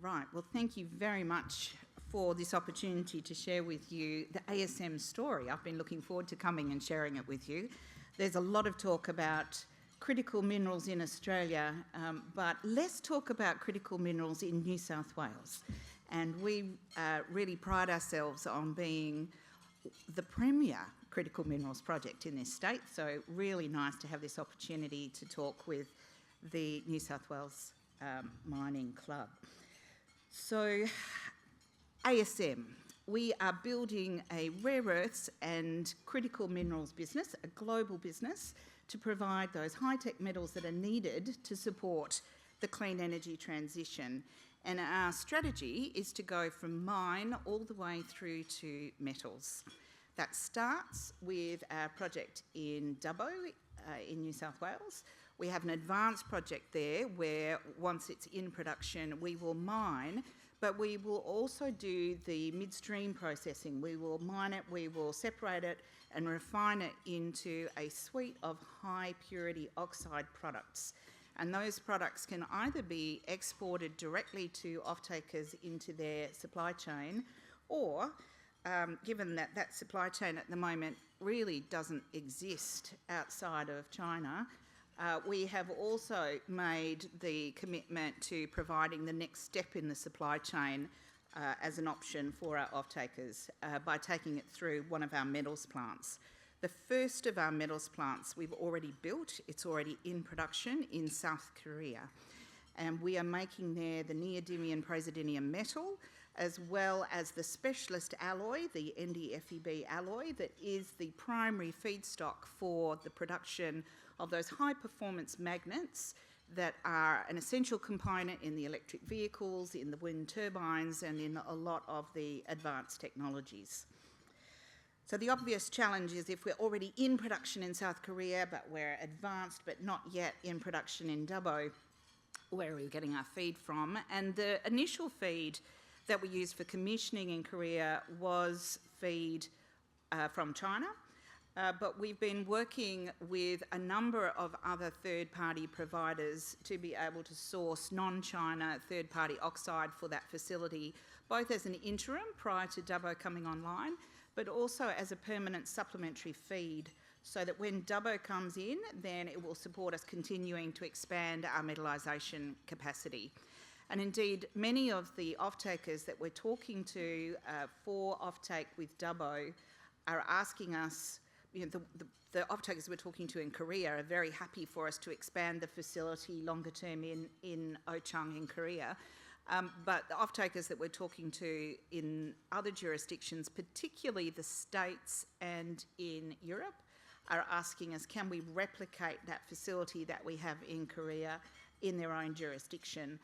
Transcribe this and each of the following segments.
Right, well, thank you very much for this opportunity to share with you the ASM story. I've been looking forward to coming and sharing it with you. There's a lot of talk about critical minerals in Australia, but less talk about critical minerals in New South Wales. And we really pride ourselves on being the premier critical minerals project in this state, so really nice to have this opportunity to talk with the New South Wales Mining Club. So, ASM, we are building a rare earths and critical minerals business, a global business, to provide those high-tech metals that are needed to support the clean energy transition. And our strategy is to go from mine all the way through to metals. That starts with our project in Dubbo in New South Wales. We have an advanced project there where once it's in production we will mine, but we will also do the midstream processing. We will mine it, we will separate it and refine it into a suite of high purity oxide products. And those products can either be exported directly to off-takers into their supply chain, or given that that supply chain at the moment really doesn't exist outside of China, we have also made the commitment to providing the next step in the supply chain as an option for our off-takers by taking it through one of our metals plants. The first of our metals plants we've already built, it's already in production in South Korea. And we are making there the neodymium praseodymium metal, as well as the specialist alloy, the NdFeB alloy, that is the primary feedstock for the production of those high-performance magnets that are an essential component in the electric vehicles, in the wind turbines, and in a lot of the advanced technologies. So the obvious challenge is if we're already in production in South Korea, but we're advanced but not yet in production in Dubbo, where are we getting our feed from? And the initial feed that we used for commissioning in Korea was feed from China, but we've been working with a number of other third-party providers to be able to source non-China third-party oxide for that facility, both as an interim prior to Dubbo coming online, but also as a permanent supplementary feed, so that when Dubbo comes in, then it will support us continuing to expand our metallisation capacity. And indeed, many of the off-takers that we're talking to for off-take with Dubbo are asking us, you know, the off-takers we're talking to in Korea are very happy for us to expand the facility longer term in Ochang in Korea. But the off-takers that we're talking to in other jurisdictions, particularly the States and in Europe, are asking us, can we replicate that facility that we have in Korea in their own jurisdiction,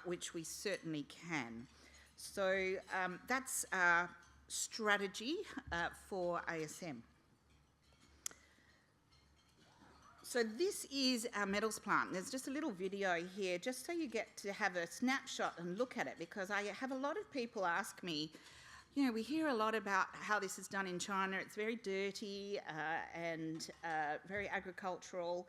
which we certainly can. So that's our strategy for ASM. So this is our metals plant. There's just a little video here just so you get to have a snapshot and look at it, because I have a lot of people ask me, you know, we hear a lot about how this is done in China. It's very dirty and very agricultural.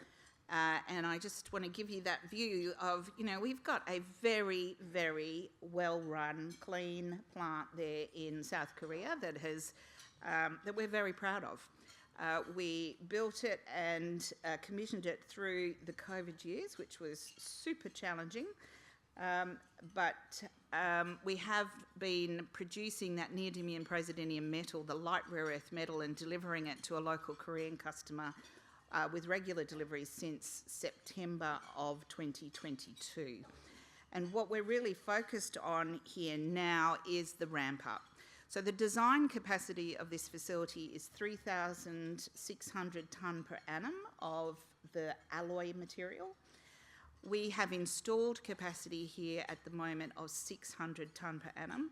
And I just want to give you that view of, you know, we've got a very, very well-run, clean plant there in South Korea that has that we're very proud of. We built it and commissioned it through the COVID years, which was super challenging. But we have been producing that neodymium praseodymium metal, the light rare earth metal, and delivering it to a local Korean customer with regular deliveries since September of 2022. And what we're really focused on here now is the ramp up. So the design capacity of this facility is 3,600 tonne per annum of the alloy material. We have installed capacity here at the moment of 600 tonne per annum,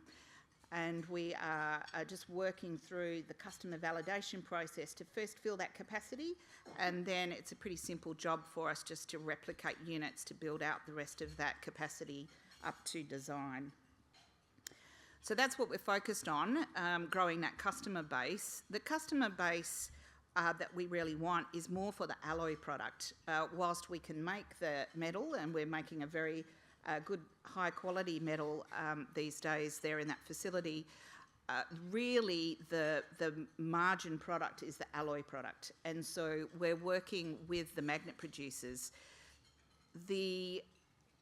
and we are just working through the customer validation process to first fill that capacity, and then it's a pretty simple job for us just to replicate units to build out the rest of that capacity up to design. So that's what we're focused on, growing that customer base. The customer base that we really want is more for the alloy product. Whilst we can make the metal, and we're making a very good high-quality metal these days there in that facility. Really, the margin product is the alloy product, and so we're working with the magnet producers. The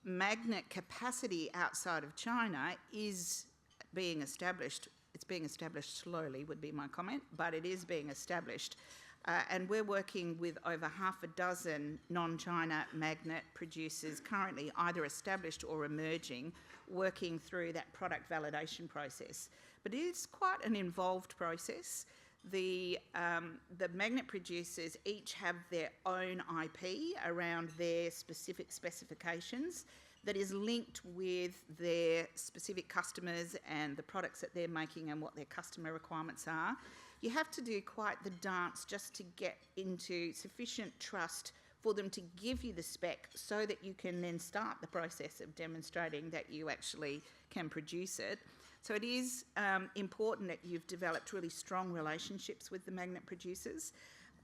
magnet capacity outside of China is being established. It's being established slowly, would be my comment, but it is being established. And we're working with over half a dozen non-China magnet producers currently either established or emerging, working through that product validation process. But it is quite an involved process. The magnet producers each have their own IP around their specific specifications that is linked with their specific customers and the products that they're making and what their customer requirements are. You have to do quite the dance just to get into sufficient trust for them to give you the spec so that you can then start the process of demonstrating that you actually can produce it. So it is important that you've developed really strong relationships with the magnet producers,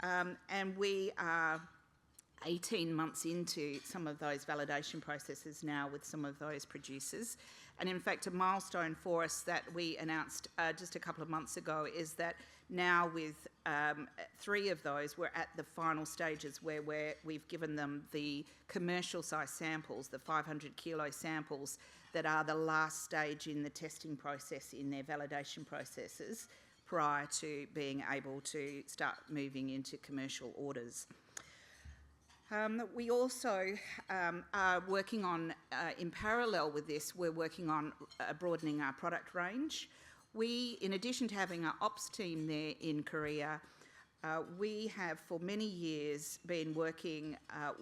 and we are 18 months into some of those validation processes now with some of those producers. And in fact, a milestone for us that we announced just a couple of months ago is that now with 3 of those, we're at the final stages where we've given them the commercial size samples, the 500 kilo samples that are the last stage in the testing process in their validation processes prior to being able to start moving into commercial orders. We also are working on, in parallel with this, we're working on broadening our product range. We, in addition to having our ops team there in Korea, we have for many years been working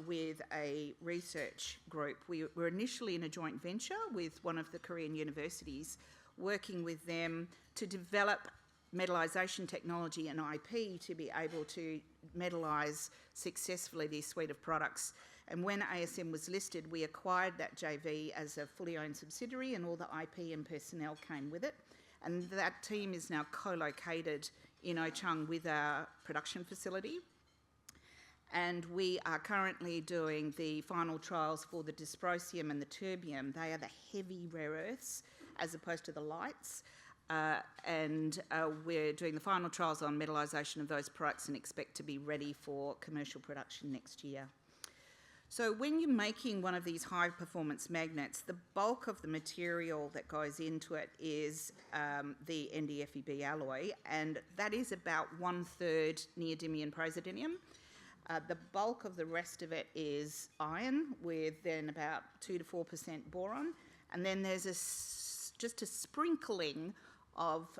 with a research group. We were initially in a joint venture with one of the Korean universities, working with them to develop metallisation technology and IP to be able to metallise successfully this suite of products. And when ASM was listed, we acquired that JV as a fully owned subsidiary, and all the IP and personnel came with it. And that team is now co-located in Ochang with our production facility. And we are currently doing the final trials for the dysprosium and the terbium. They are the heavy rare earths as opposed to the lights. We're doing the final trials on metallisation of those products and expect to be ready for commercial production next year. So when you're making one of these high-performance magnets, the bulk of the material that goes into it is the NdFeB alloy, and that is about 1/3 neodymium praseodymium. The bulk of the rest of it is iron, with then about 2 to 4% boron, and then there's just a sprinkling of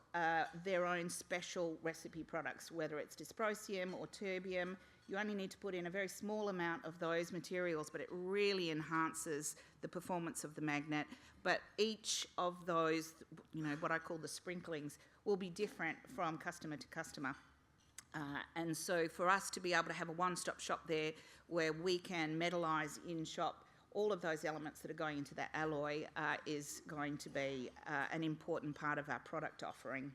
their own special recipe products, whether it's dysprosium or terbium. You only need to put in a very small amount of those materials, but it really enhances the performance of the magnet. But each of those, what I call the sprinklings, will be different from customer to customer. And so for us to be able to have a one-stop shop there where we can metallise in-shop all of those elements that are going into that alloy is going to be an important part of our product offering.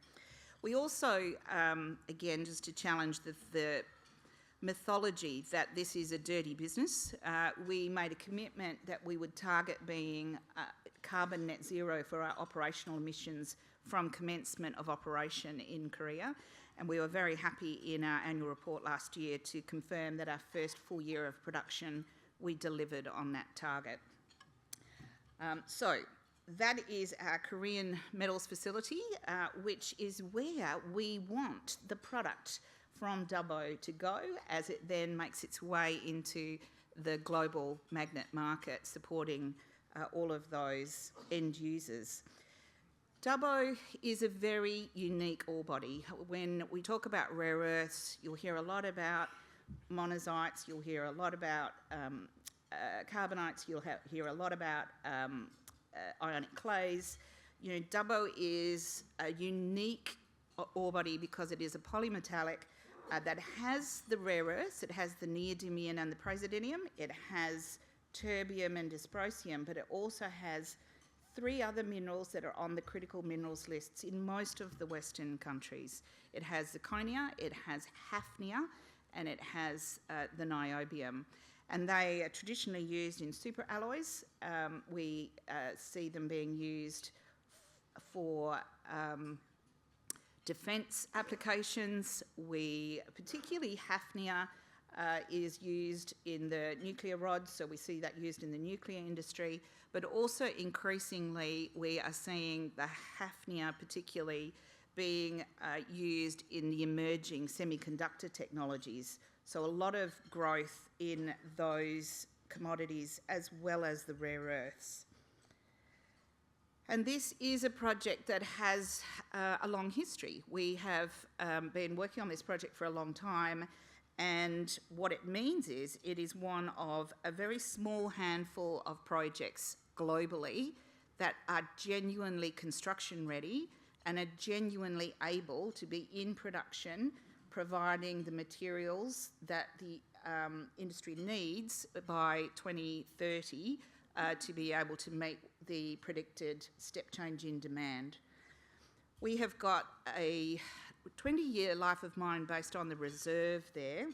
We also, again, just to challenge the mythology that this is a dirty business, we made a commitment that we would target being carbon net zero for our operational emissions from commencement of operation in Korea. And we were very happy in our annual report last year to confirm that our first full year of production, we delivered on that target. So that is our Korean metals facility, which is where we want the product from Dubbo to go as it then makes its way into the global magnet market, supporting all of those end users. Dubbo is a very unique ore body. When we talk about rare earths, you'll hear a lot about monazites, you'll hear a lot about carbonites, you'll hear a lot about ionic clays. Dubbo is a unique ore body because it is a polymetallic that has the rare earths, it has the neodymium and the praseodymium, it has terbium and dysprosium, but it also has 3 other minerals that are on the critical minerals lists in most of the Western countries. It has zirconia, it has hafnia, and it has the niobium. and they are traditionally used in superalloys. We see them being used for defence applications. Particularly hafnia is used in the nuclear rods, so we see that used in the nuclear industry, but also increasingly we are seeing the hafnia particularly being used in the emerging semiconductor technologies. So a lot of growth in those commodities as well as the rare earths. And this is a project that has a long history. We have been working on this project for a long time, and what it means is it is one of a very small handful of projects globally that are genuinely construction ready and are genuinely able to be in production, providing the materials that the industry needs by 2030 to be able to meet the predicted step change in demand. We have got a 20-year life of mine based on the reserve there,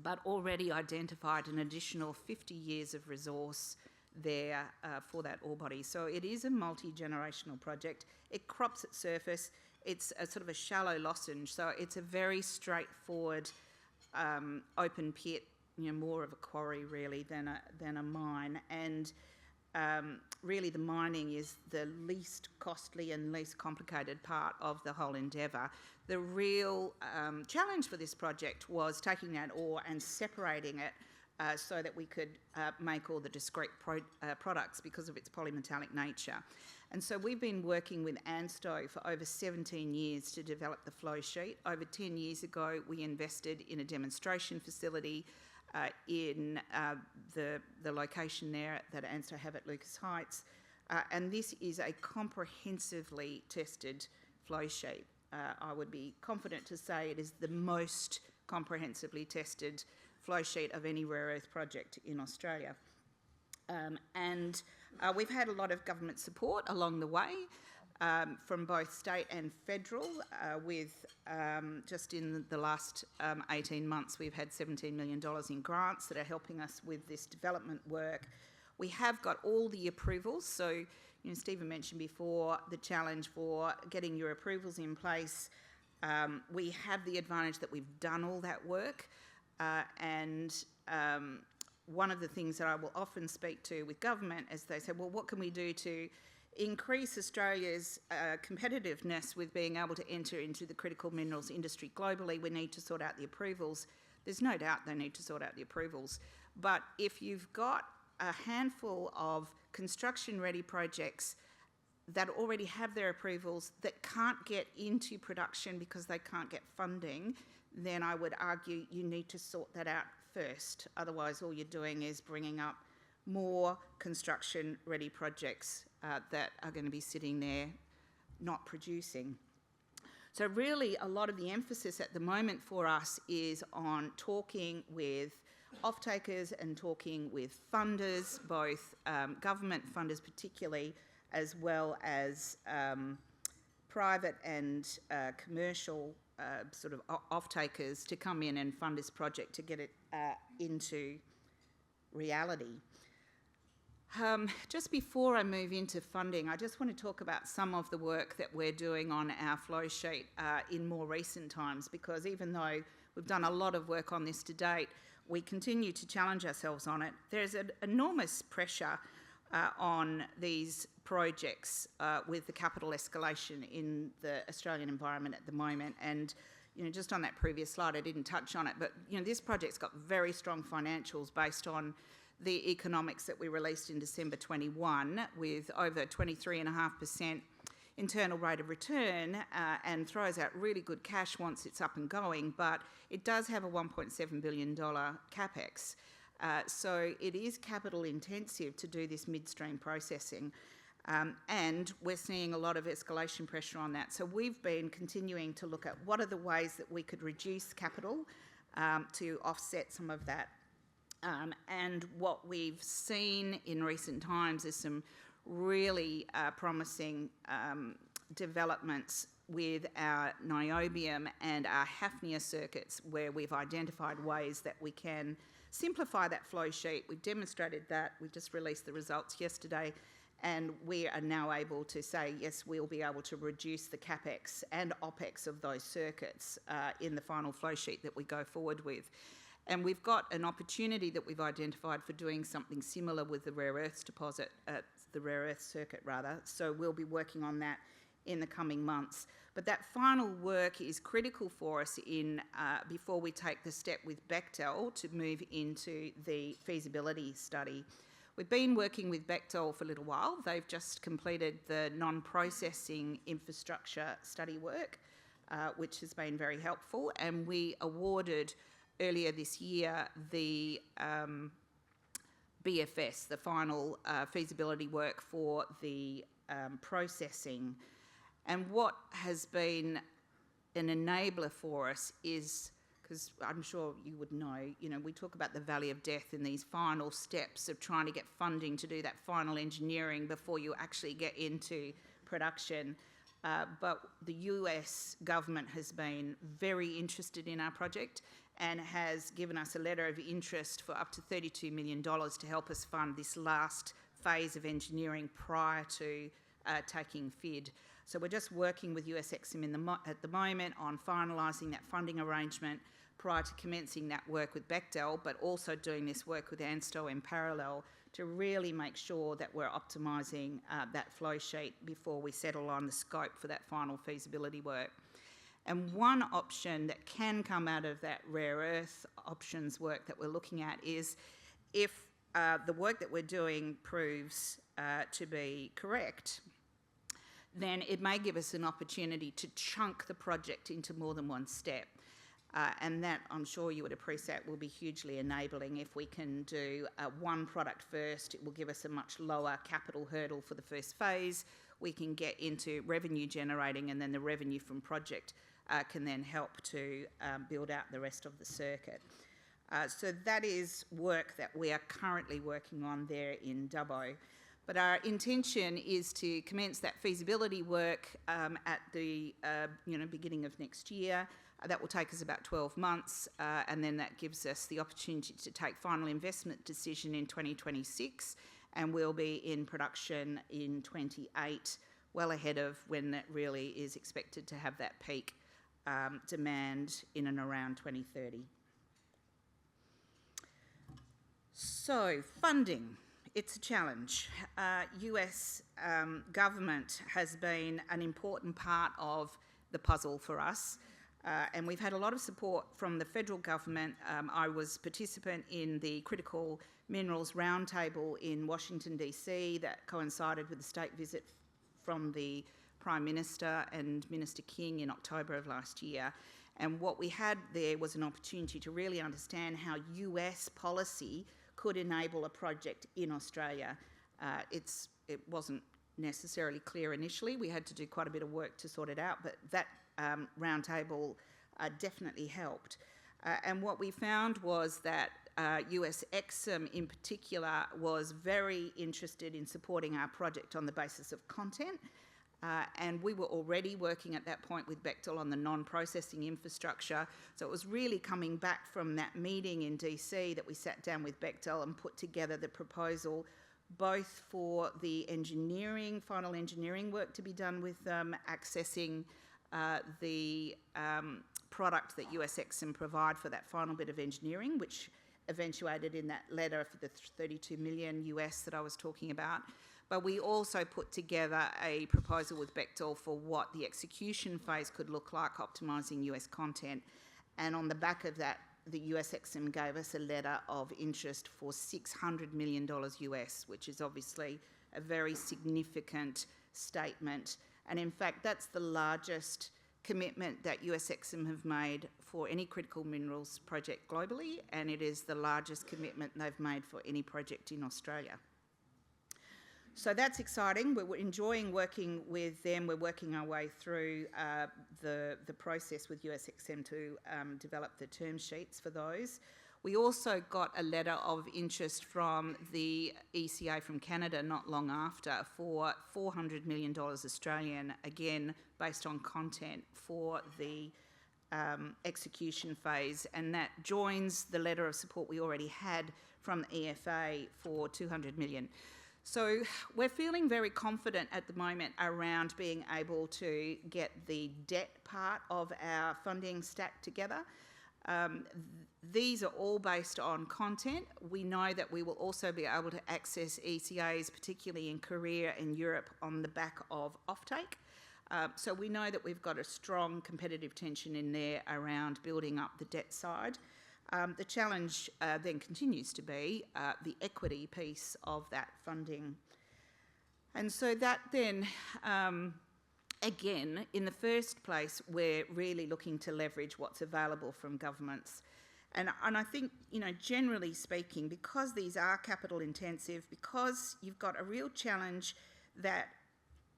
but already identified an additional 50 years of resource there for that ore body. So it is a multi-generational project. It crops at surface. It's a sort of a shallow lozenge, so it's a very straightforward open pit, more of a quarry really than a mine. And really the mining is the least costly and least complicated part of the whole endeavour. The real challenge for this project was taking that ore and separating it so that we could make all the discrete products because of its polymetallic nature. And so we've been working with ANSTO for over 17 years to develop the flow sheet. Over 10 years ago, we invested in a demonstration facility in the location there that ANSTO have at Lucas Heights. And this is a comprehensively tested flow sheet. I would be confident to say it is the most comprehensively tested flow sheet of any rare earth project in Australia. We've had a lot of government support along the way from both state and federal. With just in the last 18 months, we've had $17 million in grants that are helping us with this development work. We have got all the approvals. So, Stephen mentioned before the challenge for getting your approvals in place. We have the advantage that we've done all that work. One of the things that I will often speak to with government is they say, well, what can we do to increase Australia's competitiveness with being able to enter into the critical minerals industry globally? We need to sort out the approvals. There's no doubt they need to sort out the approvals. But if you've got a handful of construction-ready projects that already have their approvals that can't get into production because they can't get funding, then I would argue you need to sort that out first. Otherwise, all you're doing is bringing up more construction-ready projects that are going to be sitting there not producing. So really, a lot of the emphasis at the moment for us is on talking with off-takers and talking with funders, both government funders particularly, as well as private and commercial sort of off-takers to come in and fund this project to get it into reality. Just before I move into funding, I just want to talk about some of the work that we're doing on our flow sheet in more recent times, because even though we've done a lot of work on this to date, we continue to challenge ourselves on it. There's an enormous pressure on these projects with the capital escalation in the Australian environment at the moment. And just on that previous slide, I didn't touch on it, but this project's got very strong financials based on the economics that we released in December 21, with over 23.5% internal rate of return, and throws out really good cash once it's up and going, but it does have a $1.7 billion capex. So it is capital intensive to do this midstream processing, and we're seeing a lot of escalation pressure on that. So we've been continuing to look at what are the ways that we could reduce capital to offset some of that. And what we've seen in recent times is some really promising developments with our niobium and our hafnia circuits, where we've identified ways that we can simplify that flow sheet. We've demonstrated that. We just released the results yesterday, and we are now able to say, yes, we'll be able to reduce the CapEx and OpEx of those circuits in the final flow sheet that we go forward with. And we've got an opportunity that we've identified for doing something similar with the rare earths deposit, the rare earth circuit rather. So we'll be working on that in the coming months. But that final work is critical for us in before we take the step with Bechtel to move into the feasibility study. We've been working with Bechtel for a little while. They've just completed the non-processing infrastructure study work, which has been very helpful, and we awarded earlier this year the BFS, the final feasibility work for the processing. And what has been an enabler for us is, because I'm sure you would know, we talk about the valley of death in these final steps of trying to get funding to do that final engineering before you actually get into production. But the US government has been very interested in our project and has given us a letter of interest for up to $32 million to help us fund this last phase of engineering prior to taking FID. So we're just working with US EXIM at the moment on finalising that funding arrangement prior to commencing that work with Bechtel, but also doing this work with ANSTO in parallel to really make sure that we're optimising that flow sheet before we settle on the scope for that final feasibility work. And one option that can come out of that rare earth options work that we're looking at is if the work that we're doing proves to be correct, then it may give us an opportunity to chunk the project into more than one step. And that, I'm sure you would appreciate, will be hugely enabling. If we can do one product first, it will give us a much lower capital hurdle for the first phase. We can get into revenue generating, and then the revenue from project can then help to build out the rest of the circuit. So that is work that we are currently working on there in Dubbo. But our intention is to commence that feasibility work at the beginning of next year. That will take us about 12 months, and then that gives us the opportunity to take final investment decision in 2026, and we'll be in production in 28, well ahead of when that really is expected to have that peak demand in and around 2030. So, funding. It's a challenge. US government has been an important part of the puzzle for us. And we've had a lot of support from the federal government. I was participant in the Critical Minerals Roundtable in Washington, DC, that coincided with the state visit from the Prime Minister and Minister King in October of last year. And what we had there was an opportunity to really understand how US policy could enable a project in Australia. It wasn't necessarily clear initially. We had to do quite a bit of work to sort it out, but that roundtable definitely helped. And what we found was that US EXIM in particular was very interested in supporting our project on the basis of content. And we were already working at that point with Bechtel on the non-processing infrastructure. So it was really coming back from that meeting in DC that we sat down with Bechtel and put together the proposal both for the engineering, final engineering work to be done with accessing the product that US EXIM provide for that final bit of engineering, which eventuated in that letter for the 32 million US that I was talking about. But we also put together a proposal with Bechtel for what the execution phase could look like, optimising US content. And on the back of that, the US EXIM gave us a letter of interest for $600 million US, which is obviously a very significant statement. And in fact, that's the largest commitment that US EXIM have made for any critical minerals project globally, and it is the largest commitment they've made for any project in Australia. So that's exciting. We're enjoying working with them. We're working our way through the process with US EXIM to develop the term sheets for those. We also got a letter of interest from the ECA from Canada not long after for $400 million Australian, again, based on content for the execution phase, and that joins the letter of support we already had from the EFA for $200 million. So we're feeling very confident at the moment around being able to get the debt part of our funding stack together. These are all based on content. We know that we will also be able to access ECAs, particularly in Korea and Europe, on the back of offtake. So we know that we've got a strong competitive tension in there around building up the debt side. The challenge then continues to be the equity piece of that funding. And so that then, again, in the first place, we're really looking to leverage what's available from governments. And I think, generally speaking, because these are capital intensive, because you've got a real challenge that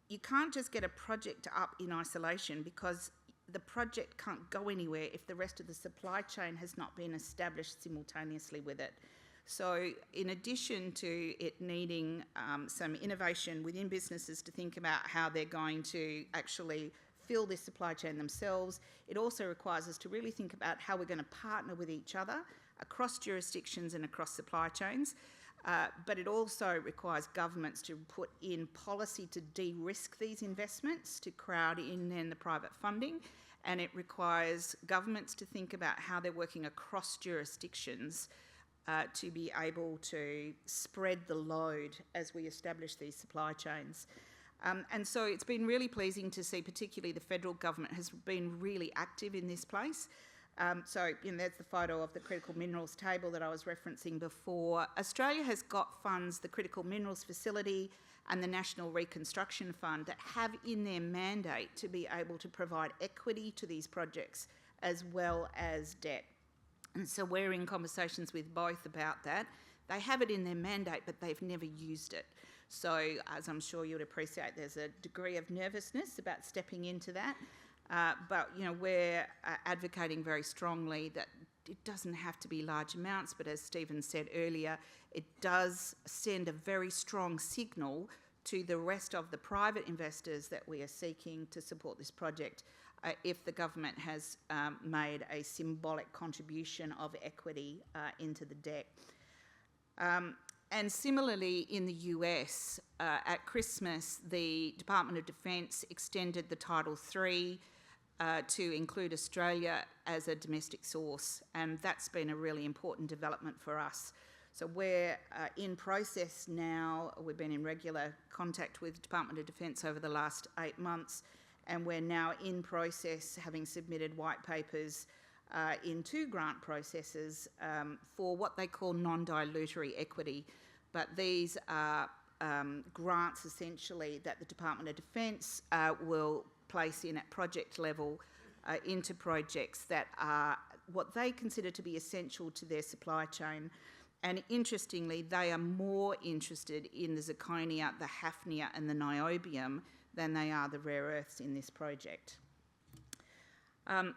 you can't just get a project up in isolation, because the project can't go anywhere if the rest of the supply chain has not been established simultaneously with it. So in addition to it needing some innovation within businesses to think about how they're going to actually fill this supply chain themselves, it also requires us to really think about how we're going to partner with each other across jurisdictions and across supply chains. But it also requires governments to put in policy to de-risk these investments, to crowd in then the private funding, and it requires governments to think about how they're working across jurisdictions to be able to spread the load as we establish these supply chains. And so it's been really pleasing to see, particularly the federal government has been really active in this place. So there's the photo of the critical minerals table that I was referencing before. Australia has got funds, the Critical Minerals Facility and the National Reconstruction Fund, that have in their mandate to be able to provide equity to these projects as well as debt. And so we're in conversations with both about that. They have it in their mandate, but they've never used it. So as I'm sure you'd appreciate, there's a degree of nervousness about stepping into that. But we're advocating very strongly that it doesn't have to be large amounts, but as Stephen said earlier, it does send a very strong signal to the rest of the private investors that we are seeking to support this project if the government has made a symbolic contribution of equity into the debt. And similarly in the US, at Christmas, the Department of Defence extended the Title III to include Australia as a domestic source, and that's been a really important development for us. So we're in process now. We've been in regular contact with the Department of Defence over the last 8 months, and we're now in process, having submitted white papers in 2 grant processes for what they call non-dilutory equity. But these are grants essentially that the Department of Defence will place in at project level into projects that are what they consider to be essential to their supply chain. And interestingly, they are more interested in the zirconia, the hafnia and the niobium than they are the rare earths in this project.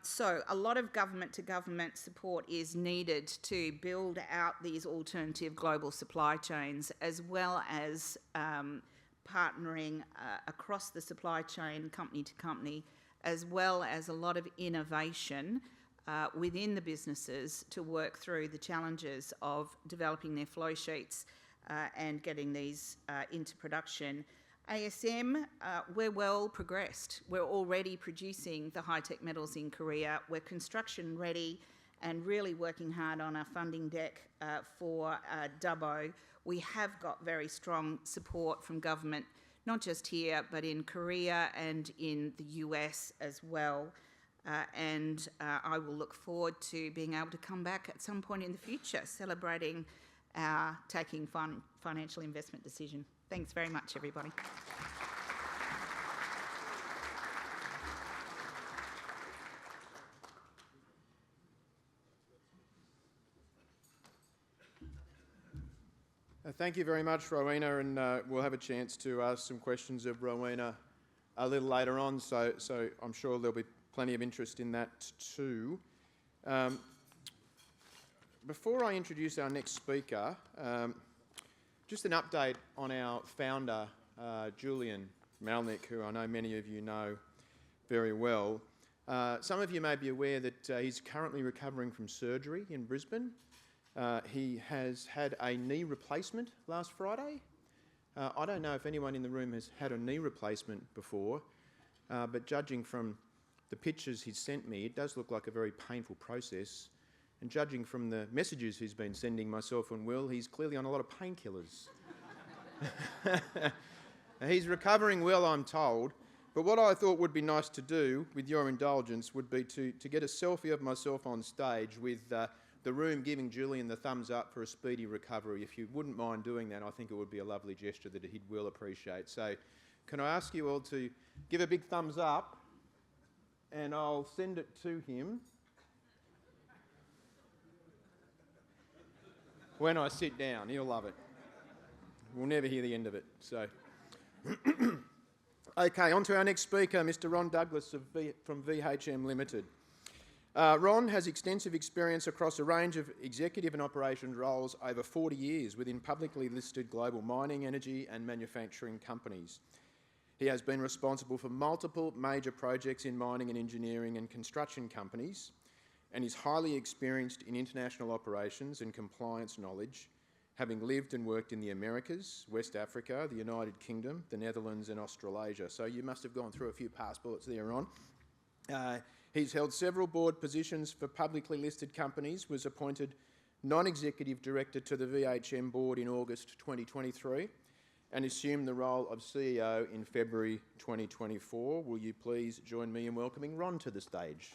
So a lot of government-to-government support is needed to build out these alternative global supply chains, as well as partnering across the supply chain, company to company, as well as a lot of innovation within the businesses to work through the challenges of developing their flow sheets and getting these into production. ASM, we're well progressed. We're already producing the high-tech metals in Korea. We're construction ready and really working hard on our funding deck for Dubbo. We have got very strong support from government, not just here, but in Korea and in the US as well. And I will look forward to being able to come back at some point in the future, celebrating our taking financial investment decision. Thanks very much, everybody. Thank you very much, Rowena, and we'll have a chance to ask some questions of Rowena a little later on, so I'm sure there'll be plenty of interest in that too. Before I introduce our next speaker, just an update on our founder, Julian Malnick, who I know many of you know very well. Some of you may be aware that he's currently recovering from surgery in Brisbane. He has had a knee replacement last Friday. I don't know if anyone in the room has had a knee replacement before, but judging from the pictures he's sent me, it does look like a very painful process. And judging from the messages he's been sending myself and Will, he's clearly on a lot of painkillers. He's recovering well, I'm told. But what I thought would be nice to do, with your indulgence, would be to get a selfie of myself on stage with the room giving Julian the thumbs up for a speedy recovery. If you wouldn't mind doing that, I think it would be a lovely gesture that he will appreciate. So can I ask you all to give a big thumbs up, and I'll send it to him when I sit down. He'll love it. We'll never hear the end of it. So. Okay, on to our next speaker, Mr. Ron Douglas from VHM Limited. Ron has extensive experience across a range of executive and operations roles over 40 years within publicly listed global mining, energy and manufacturing companies. He has been responsible for multiple major projects in mining and engineering and construction companies, and is highly experienced in international operations and compliance knowledge, having lived and worked in the Americas, West Africa, the United Kingdom, the Netherlands and Australasia. So you must have gone through a few passports there, Ron. He's held several board positions for publicly listed companies, was appointed non-executive director to the VHM board in August 2023, and assumed the role of CEO in February 2024. Will you please join me in welcoming Ron to the stage?